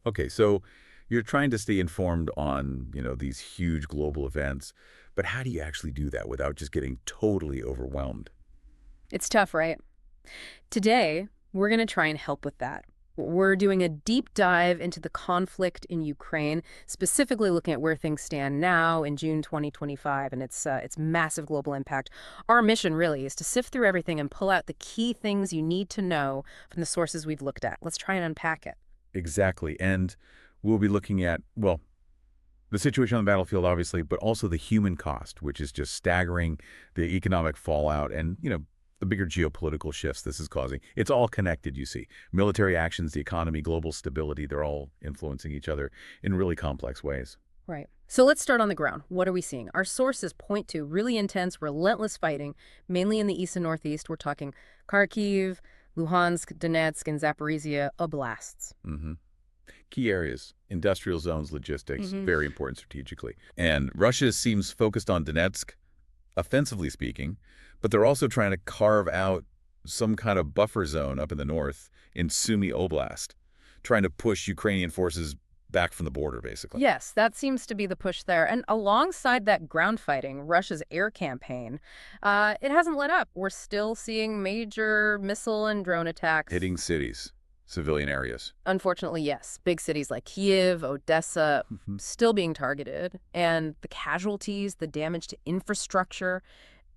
Okay, so you're trying to stay informed on, these huge global events, but how do you actually do that without just getting totally overwhelmed? It's tough, right? Today, we're going to try and help with that. We're doing a deep dive into the conflict in Ukraine, specifically looking at where things stand now in June 2025 and its massive global impact. Our mission really is to sift through everything and pull out the key things you need to know from the sources we've looked at. Let's try and unpack it. Exactly. And we'll be looking at, well, the situation on the battlefield, obviously, but also the human cost, which is just staggering, the economic fallout, and, the bigger geopolitical shifts this is causing. It's all connected, you see. Military actions, the economy, global stability, they're all influencing each other in really complex ways. Right. So let's start on the ground. What are we seeing? Our sources point to really intense, relentless fighting, mainly in the east and northeast. We're talking Kharkiv, Luhansk, Donetsk, and Zaporizhia oblasts. hmm Key areas, industrial zones, logistics, hmm very important strategically. And Russia seems focused on Donetsk, offensively speaking, but they're also trying to carve out some kind of buffer zone up in the north in Sumy Oblast, trying to push Ukrainian forces back from the border, basically. Yes, that seems to be the push there. And alongside that ground fighting, Russia's air campaign, it hasn't let up. We're still seeing major missile and drone attacks. Hitting cities, civilian areas. Unfortunately, yes. Big cities like Kiev, Odessa, Mhm. still being targeted. And the casualties, the damage to infrastructure,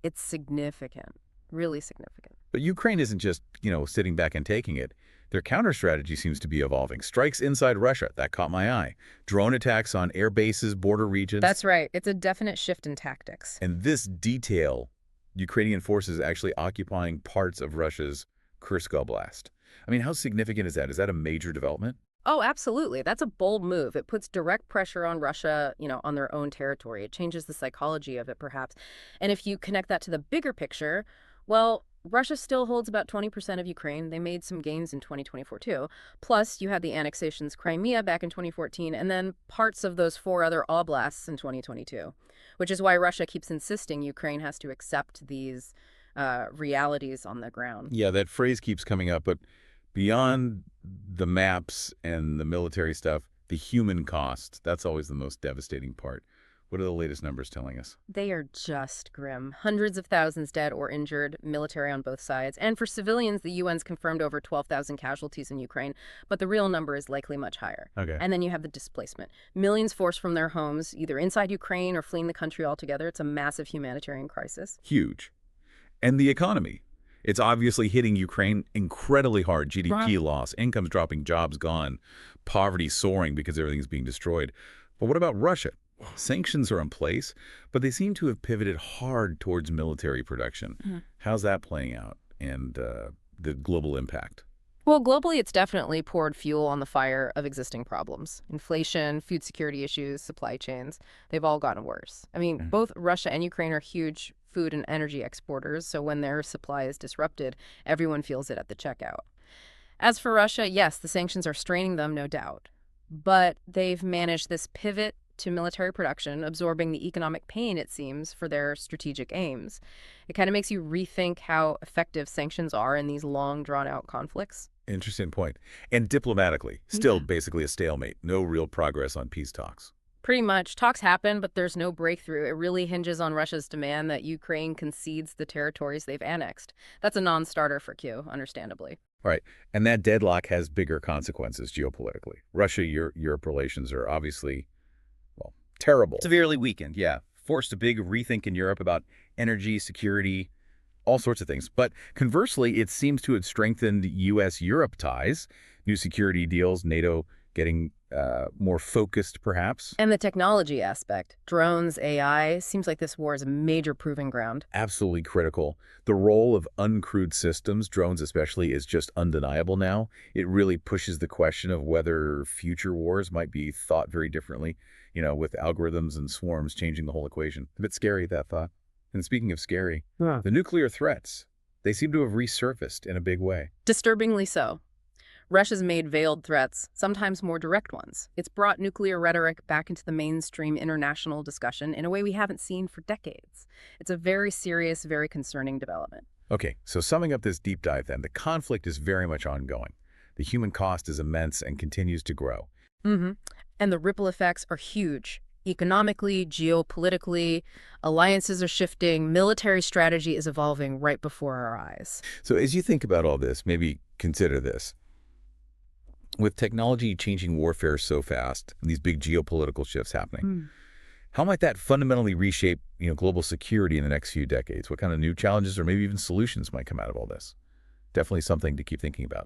it's significant, really significant. But Ukraine isn't just, sitting back and taking it. Their counter strategy seems to be evolving. Strikes inside Russia, that caught my eye. Drone attacks on air bases, border regions. That's right. It's a definite shift in tactics. And this detail, Ukrainian forces actually occupying parts of Russia's Kursk Oblast. I mean, how significant is that? Is that a major development? Oh, absolutely. That's a bold move. It puts direct pressure on Russia, on their own territory. It changes the psychology of it, perhaps. And if you connect that to the bigger picture, well, Russia still holds about 20% of Ukraine. They made some gains in 2024, too. Plus, you had the annexations Crimea back in 2014, and then parts of those four other oblasts in 2022, which is why Russia keeps insisting Ukraine has to accept these realities on the ground. Yeah, that phrase keeps coming up, but beyond the maps and the military stuff, the human cost, that's always the most devastating part. What are the latest numbers telling us? They are just grim. Hundreds of thousands dead or injured, military on both sides. And for civilians, the UN's confirmed over 12,000 casualties in Ukraine, but the real number is likely much higher. Okay. And then you have the displacement. Millions forced from their homes, either inside Ukraine or fleeing the country altogether. It's a massive humanitarian crisis. Huge. And the economy. It's obviously hitting Ukraine incredibly hard. GDP loss, incomes dropping, jobs gone, poverty soaring because everything's being destroyed. But what about Russia? Sanctions are in place, but they seem to have pivoted hard towards military production. Mhm. How's that playing out and the global impact? Well, globally, it's definitely poured fuel on the fire of existing problems. Inflation, food security issues, supply chains, they've all gotten worse. I mean, Mm. both Russia and Ukraine are huge food and energy exporters, so when their supply is disrupted, everyone feels it at the checkout. As for Russia, yes, the sanctions are straining them, no doubt. But they've managed this pivot to military production, absorbing the economic pain, it seems, for their strategic aims. It kind of makes you rethink how effective sanctions are in these long, drawn-out conflicts. Interesting point. And diplomatically, still basically a stalemate. No real progress on peace talks. Pretty much. Talks happen, but there's no breakthrough. It really hinges on Russia's demand that Ukraine concedes the territories they've annexed. That's a non-starter for Kyiv, understandably. All right. And that deadlock has bigger consequences geopolitically. Russia-Europe relations are obviously, well, terrible. Severely weakened, yeah. Forced a big rethink in Europe about energy, security, All sorts of things. But conversely, it seems to have strengthened U.S.-Europe ties, new security deals, NATO getting more focused, perhaps. And the technology aspect, drones, AI, seems like this war is a major proving ground. Absolutely critical. The role of uncrewed systems, drones especially, is just undeniable now. It really pushes the question of whether future wars might be thought very differently, with algorithms and swarms changing the whole equation. A bit scary, that thought. And speaking of scary, the nuclear threats, they seem to have resurfaced in a big way. Disturbingly so. Russia's made veiled threats, sometimes more direct ones. It's brought nuclear rhetoric back into the mainstream international discussion in a way we haven't seen for decades. It's a very serious, very concerning development. Okay, so summing up this deep dive then, the conflict is very much ongoing. The human cost is immense and continues to grow. Hmm. And the ripple effects are huge. Economically, geopolitically, alliances are shifting, military strategy is evolving right before our eyes. So as you think about all this, maybe consider this. With technology changing warfare so fast and these big geopolitical shifts happening, how might that fundamentally reshape, global security in the next few decades? What kind of new challenges or maybe even solutions might come out of all this? Definitely something to keep thinking about.